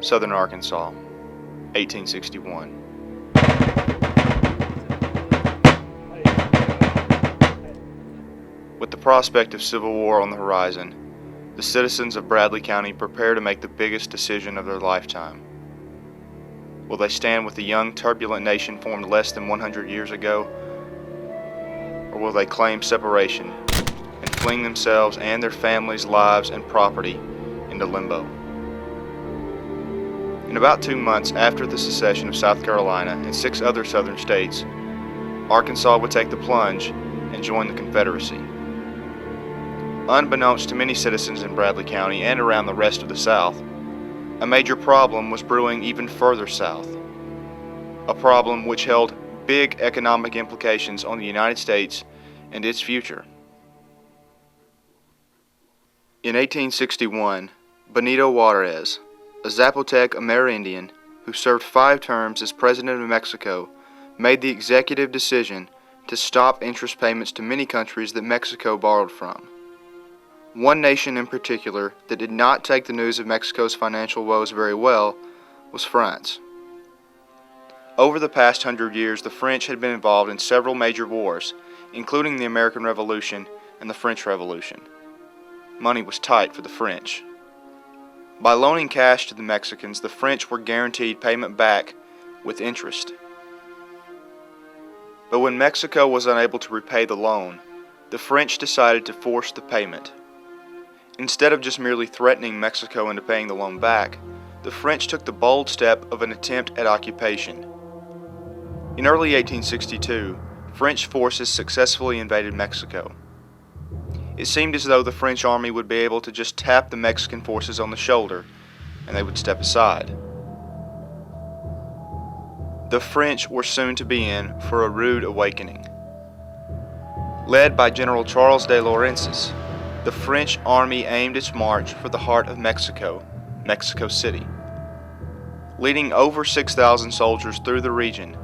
Southern Arkansas, 1861. With the prospect of civil war on the horizon, the citizens of Bradley County prepare to make the biggest decision of their lifetime. Will they stand with the young, turbulent nation formed less than 100 years ago? Or will they claim separation and fling themselves and their families' lives and property into limbo? In about 2 months after the secession of South Carolina and 6 other southern states, Arkansas would take the plunge and join the Confederacy. Unbeknownst to many citizens in Bradley County and around the rest of the South, a major problem was brewing even further south. A problem which held big economic implications on the United States and its future. In 1861, Benito Juarez, a Zapotec Amerindian who served 5 terms as President of Mexico, made the executive decision to stop interest payments to many countries that Mexico borrowed from. One nation in particular that did not take the news of Mexico's financial woes very well was France. Over the past 100 years, the French had been involved in several major wars, including the American Revolution and the French Revolution. Money was tight for the French. By loaning cash to the Mexicans, the French were guaranteed payment back with interest. But when Mexico was unable to repay the loan, the French decided to force the payment. Instead of just merely threatening Mexico into paying the loan back, the French took the bold step of an attempt at occupation. In early 1862, French forces successfully invaded Mexico. It seemed as though the French army would be able to just tap the Mexican forces on the shoulder, and they would step aside. The French were soon to be in for a rude awakening. Led by General Charles de Laurencis, the French army aimed its march for the heart of Mexico, Mexico City. Leading over 6,000 soldiers through the region,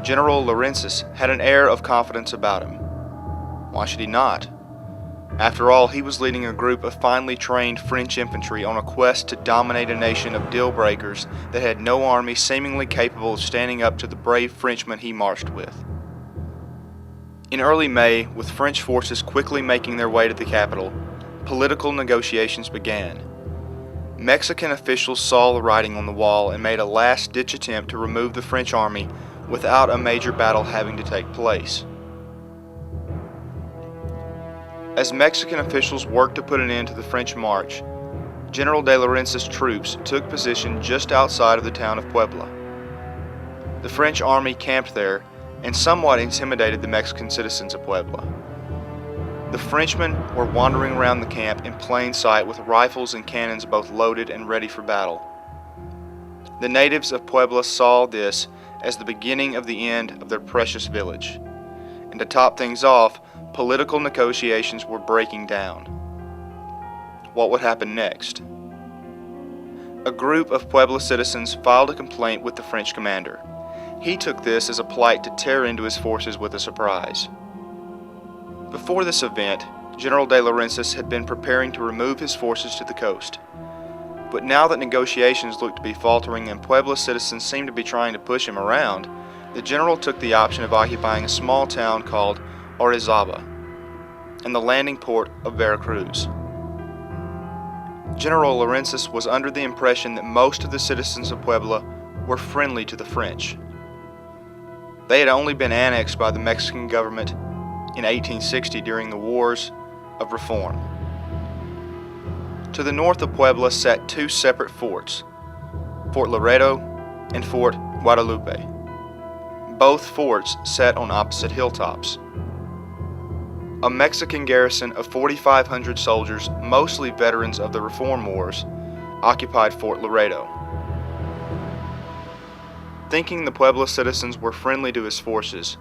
General Laurencis had an air of confidence about him. Why should he not? After all, he was leading a group of finely trained French infantry on a quest to dominate a nation of deal-breakers that had no army seemingly capable of standing up to the brave Frenchmen he marched with. In early May, with French forces quickly making their way to the capital, political negotiations began. Mexican officials saw the writing on the wall and made a last-ditch attempt to remove the French army without a major battle having to take place. As Mexican officials worked to put an end to the French march, General de Laurencis' troops took position just outside of the town of Puebla. The French army camped there and somewhat intimidated the Mexican citizens of Puebla. The Frenchmen were wandering around the camp in plain sight with rifles and cannons both loaded and ready for battle. The natives of Puebla saw this as the beginning of the end of their precious village. And to top things off, political negotiations were breaking down. What would happen next? A group of Puebla citizens filed a complaint with the French commander. He took this as a plight to tear into his forces with a surprise. Before this event, General de Laurencis had been preparing to remove his forces to the coast. But now that negotiations looked to be faltering and Puebla citizens seemed to be trying to push him around, the general took the option of occupying a small town called Orizaba and the landing port of Veracruz. General Laurencis was under the impression that most of the citizens of Puebla were friendly to the French. They had only been annexed by the Mexican government in 1860 during the Wars of Reform. To the north of Puebla sat 2 separate forts, Fort Laredo and Fort Guadalupe. Both forts sat on opposite hilltops. A Mexican garrison of 4,500 soldiers, mostly veterans of the Reform Wars, occupied Fort Laredo. Thinking the Puebla citizens were friendly to his forces,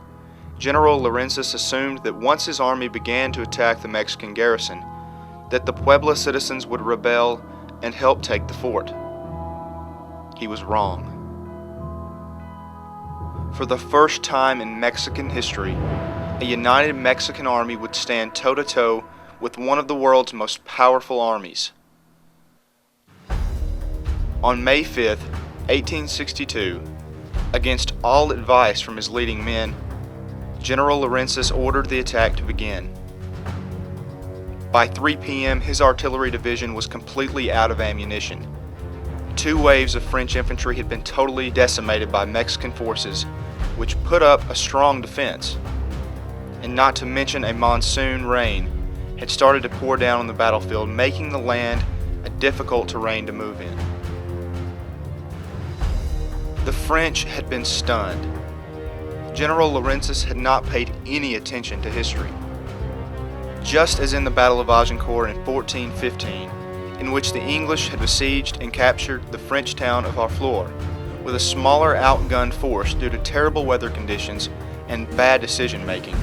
General Laurencis assumed that once his army began to attack the Mexican garrison, that the Puebla citizens would rebel and help take the fort. He was wrong. For the first time in Mexican history, a united Mexican army would stand toe-to-toe with one of the world's most powerful armies. On May 5, 1862, against all advice from his leading men, General Laurentis ordered the attack to begin. By 3 p.m., his artillery division was completely out of ammunition. 2 waves of French infantry had been totally decimated by Mexican forces, which put up a strong defense. And not to mention a monsoon rain had started to pour down on the battlefield, making the land a difficult terrain to move in. The French had been stunned. General Laurentis had not paid any attention to history. Just as in the Battle of Agincourt in 1415, in which the English had besieged and captured the French town of Harfleur with a smaller outgunned force due to terrible weather conditions and bad decision-making,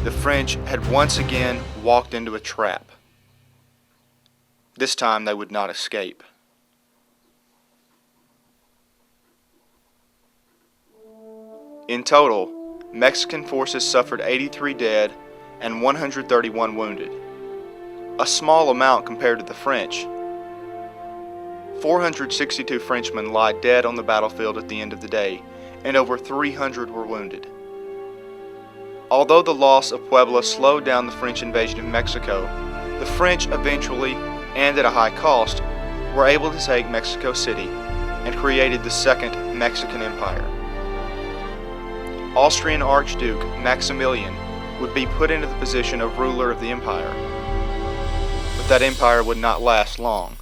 the French had once again walked into a trap. This time they would not escape. In total, Mexican forces suffered 83 dead and 131 wounded, a small amount compared to the French. 462 Frenchmen lie dead on the battlefield at the end of the day, and over 300 were wounded. Although the loss of Puebla slowed down the French invasion of Mexico, the French eventually, and at a high cost, were able to take Mexico City and created the Second Mexican Empire. Austrian Archduke Maximilian would be put into the position of ruler of the empire, but that empire would not last long.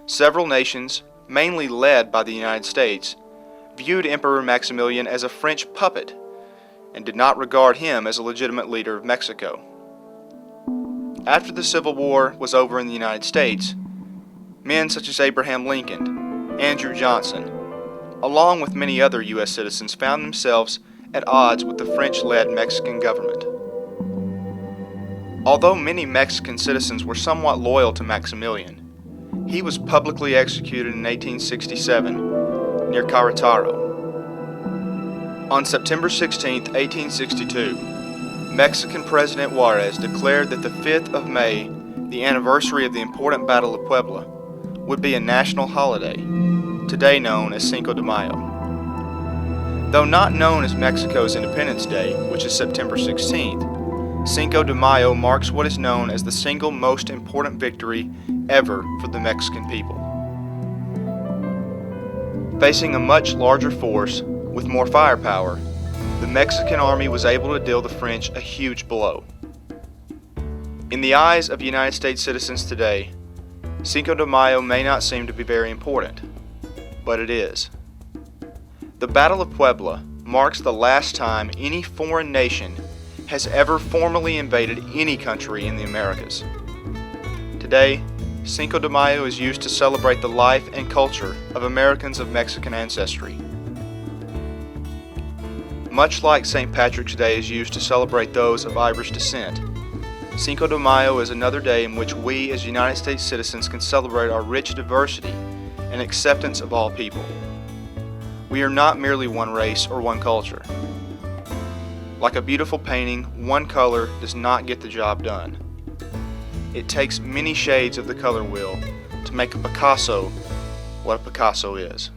Several nations, mainly led by the United States, viewed Emperor Maximilian as a French puppet and did not regard him as a legitimate leader of Mexico. After the Civil War was over in the United States, men such as Abraham Lincoln, Andrew Johnson, along with many other U.S. citizens, found themselves at odds with the French-led Mexican government. Although many Mexican citizens were somewhat loyal to Maximilian, he was publicly executed in 1867 near Querétaro. On September 16, 1862, Mexican President Juarez declared that the 5th of May, the anniversary of the important Battle of Puebla, would be a national holiday, today known as Cinco de Mayo. Though not known as Mexico's Independence Day, which is September 16th, Cinco de Mayo marks what is known as the single most important victory ever for the Mexican people. Facing a much larger force with more firepower, the Mexican army was able to deal the French a huge blow. In the eyes of United States citizens today, Cinco de Mayo may not seem to be very important, but it is. The Battle of Puebla marks the last time any foreign nation has ever formally invaded any country in the Americas. Today, Cinco de Mayo is used to celebrate the life and culture of Americans of Mexican ancestry. Much like St. Patrick's Day is used to celebrate those of Irish descent, Cinco de Mayo is another day in which we as United States citizens can celebrate our rich diversity and acceptance of all people. We are not merely one race or one culture. Like a beautiful painting, one color does not get the job done. It takes many shades of the color wheel to make a Picasso what a Picasso is.